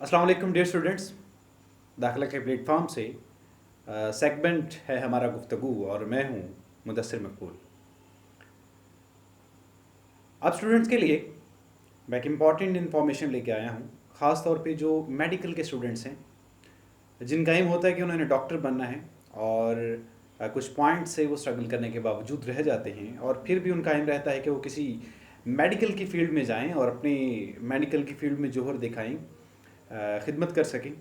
अस्सलाम वालेकुम dear students. दाखिला के प्लेटफॉर्म से सेगमेंट है हमारा गुफ्तगू और मैं हूँ मुदस्सिर मकबूल। अब स्टूडेंट्स के लिए मैं एक इम्पॉर्टेंट इन्फॉर्मेशन लेके आया हूँ, ख़ास तौर पे जो मेडिकल के स्टूडेंट्स हैं जिनका एम होता है कि उन्होंने डॉक्टर बनना है और कुछ पॉइंट से वो स्ट्रगल करने के बावजूद रह जाते हैं और फिर भी उनका एम रहता है कि वो किसी मेडिकल की फील्ड में जाएं और अपनी मेडिकल की फील्ड में जोहर दिखाएं, खिदमत कर सकें।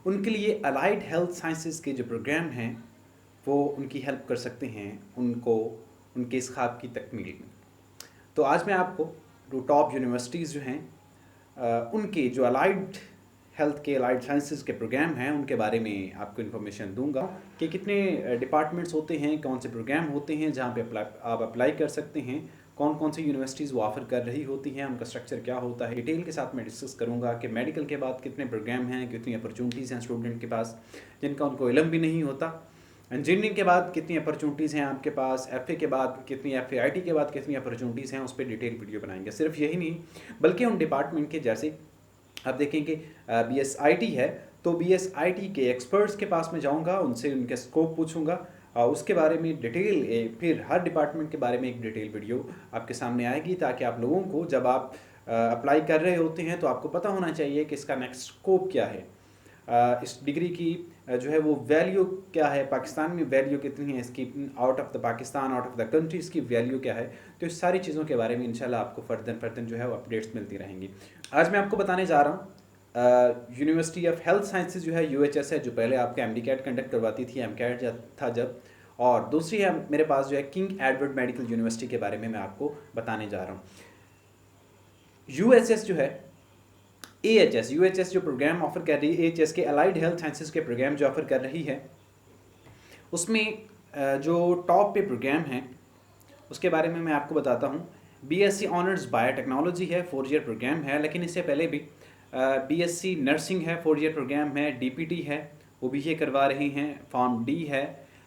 उनके लिए अलाइड हेल्थ साइंसेज के जो प्रोग्राम हैं वो उनकी हेल्प कर सकते हैं उनको उनके इस ख्वाब की तकमील में। तो आज मैं आपको जो टॉप यूनिवर्सिटीज़ जो हैं उनके जो अलाइड हेल्थ के अलाइड साइंसेज के प्रोग्राम हैं उनके बारे में आपको इन्फॉर्मेशन दूंगा कि कितने डिपार्टमेंट्स होते हैं, कौन से प्रोग्राम होते हैं जहाँ पे आप अप्लाई कर सकते हैं, कौन कौन सी यूनिवर्सिटीज़ वो ऑफ़र कर रही होती हैं, उनका स्ट्रक्चर क्या होता है। डिटेल के साथ मैं डिस्कस करूँगा कि मेडिकल के बाद कितने प्रोग्राम हैं, कितनी अपॉर्चुनिटीज़ हैं स्टूडेंट के पास जिनका उनको इल्म भी नहीं होता। इंजीनियरिंग के बाद कितनी अपॉर्चुनिटीज़ हैं आपके पास, एफए के बाद कितनी, एफएआईटी के बाद कितनी अपॉर्चुनिटीज़ हैं, उस पर डिटेल वीडियो बनाएंगे। सिर्फ यही नहीं बल्कि उन डिपार्टमेंट के जैसे आप देखेंगे बीएसआईटी है तो बीएसआईटी के एक्सपर्ट्स के पास में जाऊंगा, उनसे उनके स्कोप पूछूंगा, उसके बारे में डिटेल, फिर हर डिपार्टमेंट के बारे में एक डिटेल वीडियो आपके सामने आएगी ताकि आप लोगों को जब आप अप्लाई कर रहे होते हैं तो आपको पता होना चाहिए कि इसका नेक्स्ट स्कोप क्या है, इस डिग्री की जो है वो वैल्यू क्या है, पाकिस्तान में वैल्यू कितनी है इसकी, out of the Pakistan, out of the country इसकी वैल्यू क्या है। तो इस सारी चीज़ों के बारे में इंशाल्लाह आपको फर्दर जो है वो अपडेट्स मिलती रहेंगी। आज मैं आपको बताने जा रहा हूँ यूनिवर्सिटी ऑफ हेल्थ साइंसेज जो है यूएचएस है, जो पहले आपका एमडीकैट कंडक्ट करवाती थी, एमकैट था जब, और दूसरी है मेरे पास जो है किंग एडवर्ड मेडिकल यूनिवर्सिटी के बारे में मैं आपको बताने जा रहा हूँ। यूएचएस जो है एएचएस, यूएचएस जो प्रोग्राम ऑफर कर रही है, एएचएस के अलाइड हेल्थ साइंसेज के प्रोग्राम जो ऑफर कर रही है उसमें जो टॉप पे प्रोग्राम हैं उसके बारे में मैं आपको बताता हूँ। बीएससी ऑनर्स बायोटेक्नोलॉजी है, 4 ईयर प्रोग्राम है, लेकिन इससे पहले भी बीएससी नर्सिंग है, 4 ईयर प्रोग्राम है, डीपीटी है वो भी ये करवा रही हैं, फॉर्म डी है,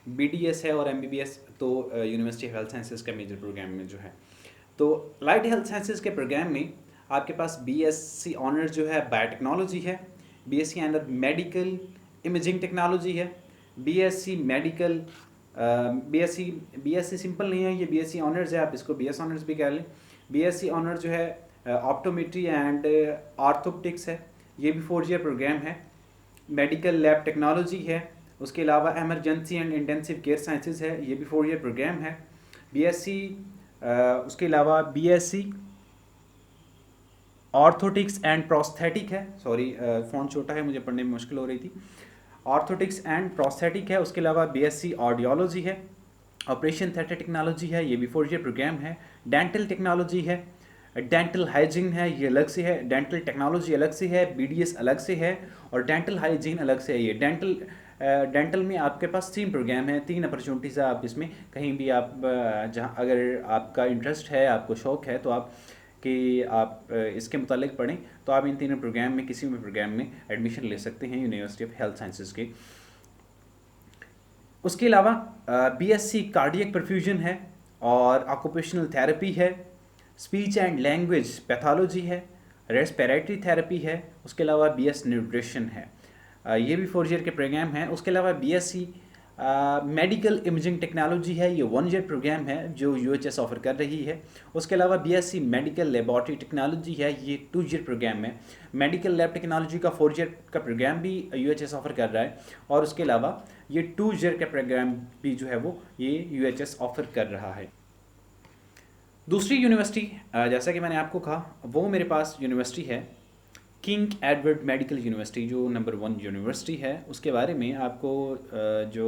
बीडीएस है और एमबीबीएस तो यूनिवर्सिटी ऑफ हेल्थ साइंसेज का मेजर प्रोग्राम में जो है। तो लाइट हेल्थ साइंसेज के प्रोग्राम में आपके पास बीएससी ऑनर्स जो है बायोटेक्नोलॉजी है, BSc honour medical imaging technology है, BSc medical BSc BSc simple नहीं है, ये बीएससी ऑनर्स है, आप इसको बीएस ऑनर्स भी कह लें। बीएससी ऑनर्स जो है ऑप्टोमेट्री एंड आर्थोप्टिक्स है, ये भी 4 ईयर प्रोग्राम है। मेडिकल लैब टेक्नोलॉजी है, उसके अलावा emergency and intensive care sciences है, ये भी 4 ईयर प्रोग्राम है। बीएससी उसके अलावा बीएससी ऑर्थोटिक्स एंड प्रोस्थेटिक है, सॉरी फ़ॉन्ट छोटा है, मुझे पढ़ने में मुश्किल हो रही थी, ऑर्थोटिक्स एंड प्रोस्थेटिक है। उसके अलावा बीएससी ऑडियोलॉजी है, ऑपरेशन थिएटर टेक्नोलॉजी है, ये भी 4 ईयर प्रोग्राम है। डेंटल टेक्नोलॉजी है, डेंटल हाइजीन है, ये अलग से है, डेंटल टेक्नोलॉजी अलग से है, बीडीएस अलग से है और डेंटल हाइजीन अलग से है। ये डेंटल में आपके पास 3 प्रोग्राम हैं, 3 अपॉर्चुनिटीज़ है, आप इसमें कहीं भी आप जहाँ अगर आपका इंटरेस्ट है, आपको शौक़ है तो आप कि आप इसके मुतालिक पढ़ें तो आप इन तीनों प्रोग्राम में किसी भी प्रोग्राम में एडमिशन ले सकते हैं यूनिवर्सिटी ऑफ हेल्थ साइंसेज के। उसके अलावा बीएससी कार्डियक परफ्यूजन है और ऑक्यूपेशनल थेरेपी है, स्पीच एंड लैंग्वेज पैथोलॉजी है, रेस्पिरेटरी थेरेपी है, उसके अलावा बीएस न्यूट्रिशन है, ये भी 4 ईयर के प्रोग्राम हैं। उसके अलावा बीएससी मेडिकल इमेजिंग टेक्नोलॉजी है, ये 1 ईयर प्रोग्राम है जो यूएचएस ऑफर कर रही है। उसके अलावा बीएससी मेडिकल लेबॉरेटरी टेक्नोलॉजी है, ये 2 ईयर प्रोग्राम है। मेडिकल लैब टेक्नोलॉजी का 4 ईयर का प्रोग्राम भी यूएचएस ऑफर कर रहा है और उसके अलावा ये 2 ईयर का प्रोग्राम भी जो है वो ये यूएचएस ऑफर कर रहा है। दूसरी यूनिवर्सिटी जैसा कि मैंने आपको कहा वो मेरे पास यूनिवर्सिटी है किंग एडवर्ड मेडिकल यूनिवर्सिटी, जो नंबर 1 यूनिवर्सिटी है। उसके बारे में आपको जो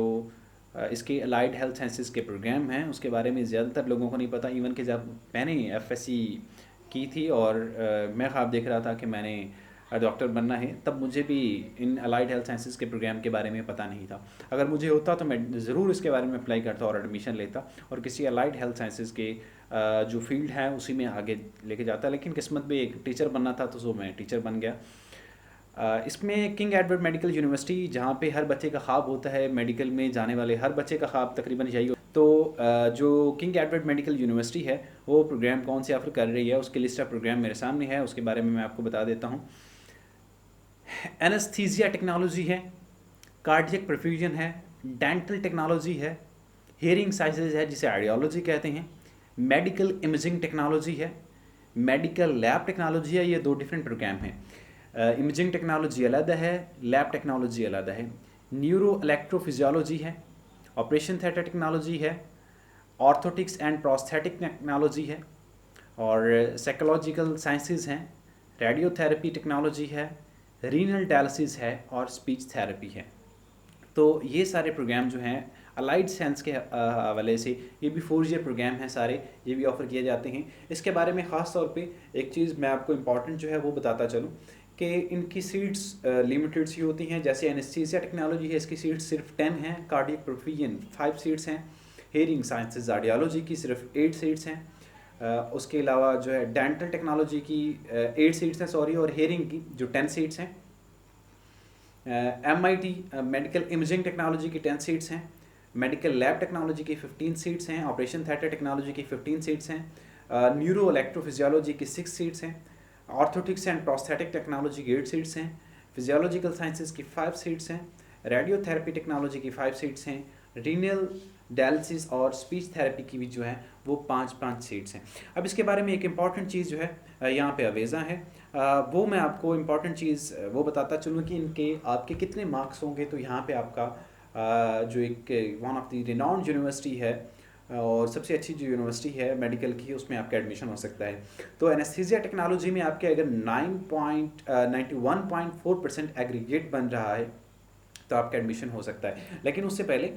इसके अलाइड हेल्थ साइंसेज के प्रोग्राम हैं उसके बारे में ज़्यादातर लोगों को नहीं पता। इवन कि जब मैंने एफएससी की थी और मैं ख्वाब देख रहा था कि मैंने डॉक्टर बनना है, तब मुझे भी इन अलाइड हेल्थ साइंसेज के प्रोग्राम के बारे में पता नहीं था। अगर मुझे होता तो मैं ज़रूर इसके बारे में अप्लाई करता और एडमिशन लेता और किसी अलाइड हेल्थ साइंसेज के जो फील्ड है उसी में आगे लेके जाता, लेकिन किस्मत में एक टीचर बनना था तो मैं टीचर बन गया। इसमें किंग एडवर्ड मेडिकल यूनिवर्सिटी, जहाँ पे हर बच्चे का ख्वाब होता है, मेडिकल में जाने वाले हर बच्चे का ख्वाब तकरीबन यही हो। तो जो किंग एडवर्ड मेडिकल यूनिवर्सिटी है वो प्रोग्राम कौन से ऑफर कर रही है, उसकी लिस्ट ऑफ प्रोग्राम मेरे सामने है, उसके बारे में मैं आपको बता देता हूँ। एनेस्थीसिया टेक्नोलॉजी है, कार्डियक परफ्यूजन है, डेंटल टेक्नोलॉजी है, हियरिंग साइंसेज है जिसे आइडियोलॉजी कहते हैं, मेडिकल इमेजिंग टेक्नोलॉजी है, मेडिकल लैब टेक्नोलॉजी है। ये दो डिफरेंट प्रोग्राम हैं। इमेजिंग टेक्नोलॉजी अलग है, लैब टेक्नोलॉजी अलग है। न्यूरो इलेक्ट्रोफिजियोलॉजी है, ऑपरेशन थिएटर टेक्नोलॉजी है, ऑर्थोटिक्स एंड प्रोस्थेटिक टेक्नोलॉजी है, और साइकोलॉजिकल साइंसेज हैं, रेडियोथेरेपी टेक्नोलॉजी है, रीनल डायलिसिस है, और स्पीच थेरेपी है। तो ये सारे प्रोग्राम जो हैं अलाइड साइंस के हवाले से, ये भी 4 ईयर प्रोग्राम हैं सारे, ये भी ऑफ़र किए जाते हैं। इसके बारे में ख़ास तौर पे एक चीज़ मैं आपको इम्पॉर्टेंट जो है वो बताता चलूँ कि इनकी सीट्स लिमिटेड सी होती हैं। जैसे एनेस्थीसिया टेक्नोलॉजी है, इसकी सीट्स सिर्फ 10 हैं, कार्डियक परफ्यूजन 5 सीट्स हैं, हियरिंग साइंसेज आर्डियोलॉजी की सिर्फ 8 सीट्स हैं। उसके अलावा जो है डेंटल टेक्नोलॉजी की 8 सीट्स हैं सॉरी, और हियरिंग की जो 10 सीट्स हैं। MIT मेडिकल इमेजिंग टेक्नोलॉजी की 10 सीट्स हैं, मेडिकल लैब टेक्नोलॉजी की 15 सीट्स हैं, ऑपरेशन थिएटर टेक्नोलॉजी की 15 सीट्स हैं, न्यूरो इलेक्ट्रोफिजियोलॉजी की 6 सीट्स हैं, ऑर्थोटिक्स एंड प्रोस्थेटिक टेक्नोलॉजी की 8 सीट्स हैं, फिजियोलॉजिकल साइंसेज की 5 सीट्स हैं, रेडियोथेरेपी टेक्नोलॉजी की 5 सीट्स हैं, रीनल डायलिसिस और स्पीच थेरेपी की भी जो है वो 5 सीट्स हैं। अब इसके बारे में एक इम्पॉर्टेंट चीज़ जो है यहाँ पे अवेज़ा है, वो मैं आपको इम्पॉर्टेंट चीज़ वो बताता चलूँ कि इनके आपके कितने मार्क्स होंगे। तो यहाँ पे आपका जो एक one of the renowned university है और सबसे अच्छी जो यूनिवर्सिटी है मेडिकल की, उसमें आपका एडमिशन हो सकता है। तो एनेस्थीसिया टेक्नोलॉजी में आपके अगर 91.4% एग्रीगेट बन रहा है तो आपका एडमिशन हो सकता है। लेकिन उससे पहले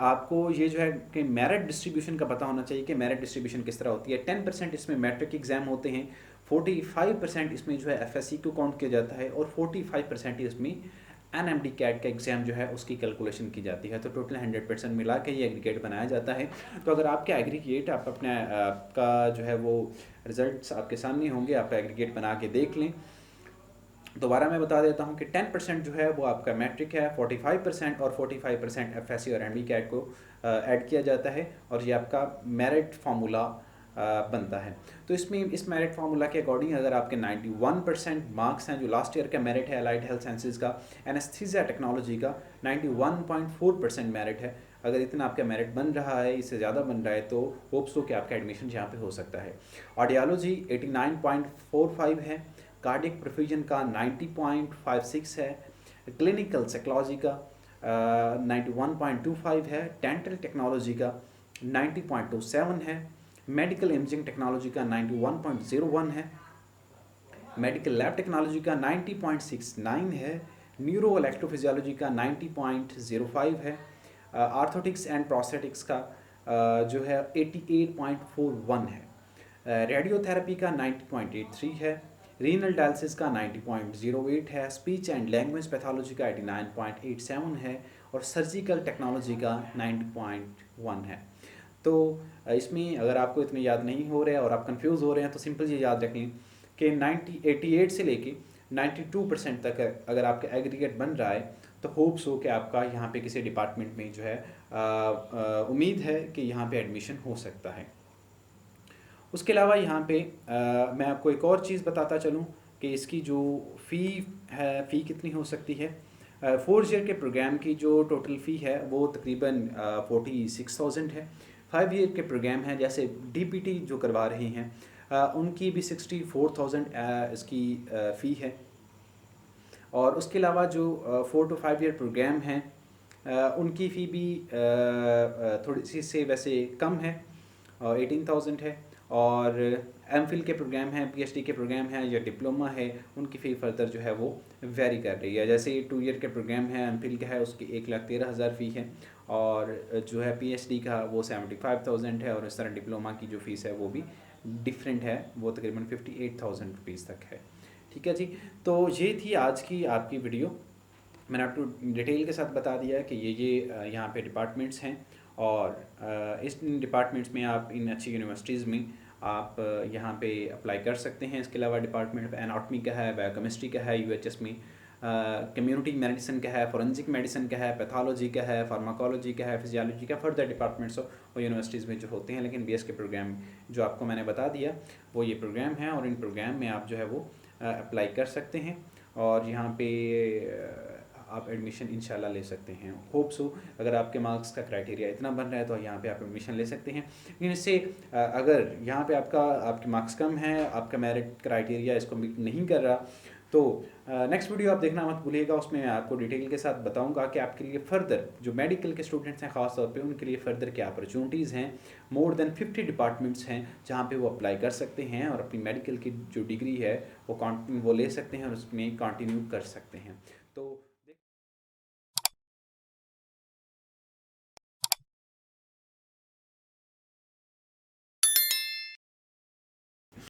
आपको ये जो है कि मेरिट डिस्ट्रीब्यूशन का पता होना चाहिए कि मेरिट डिस्ट्रीब्यूशन किस तरह होती है। 10% इसमें मैट्रिक एग्जाम होते हैं, 45% इसमें जो है FSC को काउंट किया जाता है, और 45% इसमें NMD कैट का एग्ज़ाम जो है उसकी कैलकुलेशन की जाती है। तो टोटल 100% मिला के ये एग्रीगेट बनाया जाता है। तो अगर आपके एग्रीगेट आप अपने आपका जो है वो रिजल्ट्स आपके सामने होंगे, आप एग्रीगेट बना के देख लें। दोबारा मैं बता देता हूँ कि 10% जो है वो आपका मैट्रिक है, 45% और 45% FSC और MD कैट को ऐड किया जाता है, और ये आपका मेरिट फार्मूला बनता है। तो इसमें इस मेरिट फार्मूला के अकॉर्डिंग अगर आपके 91% मार्क्स हैं, जो लास्ट ईयर का मेरिट है अलाइड हेल्थ साइंसेज का, एनेस्थीसिया टेक्नोलॉजी का 91.4% मेरिट है। अगर इतना आपका मेरिट बन रहा है, इससे ज़्यादा बन रहा है, तो होप्स हो कि आपका एडमिशन यहाँ पे हो सकता है। ऑडियोलॉजी 89.45 है, कार्डियक परफ्यूजन का 90.56 है, क्लिनिकल साइकोलॉजी का 91.25 है, डेंटल टेक्नोलॉजी का 90.27 है, मेडिकल इमेजिंग टेक्नोलॉजी का 91.01 है, मेडिकल लैब टेक्नोलॉजी का 90.69 है, न्यूरो इलेक्ट्रोफिजियोलॉजी का 90.05 है, आर्थोटिक्स एंड प्रोस्थेटिक्स का जो है 88.41 है, रेडियोथेरेपी का 90.83 है, रीनल डायलिसिस का 90.08 है, स्पीच एंड लैंग्वेज पैथोलॉजी का 89.87 है, और सर्जिकल टेक्नोलॉजी का 90.1 है। तो इसमें अगर आपको इतने याद नहीं हो रहे हैं और आप कंफ्यूज हो रहे हैं, तो सिंपल ये याद रखें कि 88 से लेके 92% तक अगर आपका एग्रीगेट बन रहा है, तो होप्स हो कि आपका यहाँ पे किसी डिपार्टमेंट में जो है उम्मीद है कि यहाँ पे एडमिशन हो सकता है। उसके अलावा यहाँ पे मैं आपको एक और चीज़ बताता चलूँ कि इसकी जो फ़ी है, फ़ी कितनी हो सकती है। 4 ईयर के प्रोग्राम की जो टोटल फ़ी है वो तकरीबन 46,000 है। 5 ईयर के प्रोग्राम हैं, जैसे DPT जो करवा रहे हैं उनकी भी 64,000 इसकी फ़ी है। और उसके अलावा जो 4 to 5 ईयर प्रोग्राम हैं उनकी फ़ी भी थोड़ी सी से वैसे कम है, 18,000 है। और MPhil के प्रोग्राम हैं, PhD के प्रोग्राम हैं या डिप्लोमा है, उनकी फ़ी फर्दर जो है वो वेरी कर रही है। जैसे 2 ईयर के प्रोग्राम है, MPhil का है, उसकी 1,13,000 फ़ी है, और जो है PhD का वो 75,000 है, और इस तरह डिप्लोमा की जो फ़ीस है वो भी डिफरेंट है, वो तकरीबन 58,000 रुपीज़ तक है। ठीक है जी। तो ये थी आज की आपकी वीडियो। मैंने आपको डिटेल के साथ बता दिया कि ये यहाँ पे डिपार्टमेंट्स हैं, और इस डिपार्टमेंट्स में आप इन अच्छी यूनिवर्सिटीज़ में आप यहाँ पे अप्लाई कर सकते हैं। इसके अलावा डिपार्टमेंट ऑफ एनाटॉमी का है, बायोकेमिस्ट्री का है UHS में, कम्युनिटी मेडिसिन का है, फोरेंसिक मेडिसिन का है, पैथोलॉजी का है, फार्माकोलॉजी का है, फिजियोलॉजी का, फर्दर डिपार्टमेंट्स और यूनिवर्सिटीज़ में जो होते हैं। लेकिन BS के प्रोग्राम जो आपको मैंने बता दिया वो ये प्रोग्राम है, और इन प्रोग्राम में आप जो है वो अप्लाई कर सकते हैं। और यहाँ पे आप एडमिशन इंशाल्लाह ले सकते हैं। होप सो अगर आपके मार्क्स का क्राइटेरिया इतना बन रहा है तो यहाँ पे आप एडमिशन ले सकते हैं। लेकिन इससे अगर यहाँ पे आपके मार्क्स कम हैं, आपका मेरिट क्राइटेरिया इसको मीट नहीं कर रहा, तो नेक्स्ट वीडियो आप देखना मत भूलिएगा। उसमें मैं आपको डिटेल के साथ बताऊंगा कि आपके लिए फ़र्दर जो मेडिकल के स्टूडेंट्स हैं ख़ास तौर पे उनके लिए फ़र्दर क्या अपॉर्चुनिटीज़ हैं। मोर देन 50 डिपार्टमेंट्स हैं जहाँ पे वो अप्लाई कर सकते हैं और अपनी मेडिकल की जो डिग्री है वो ले सकते हैं और उसमें कंटिन्यू कर सकते हैं।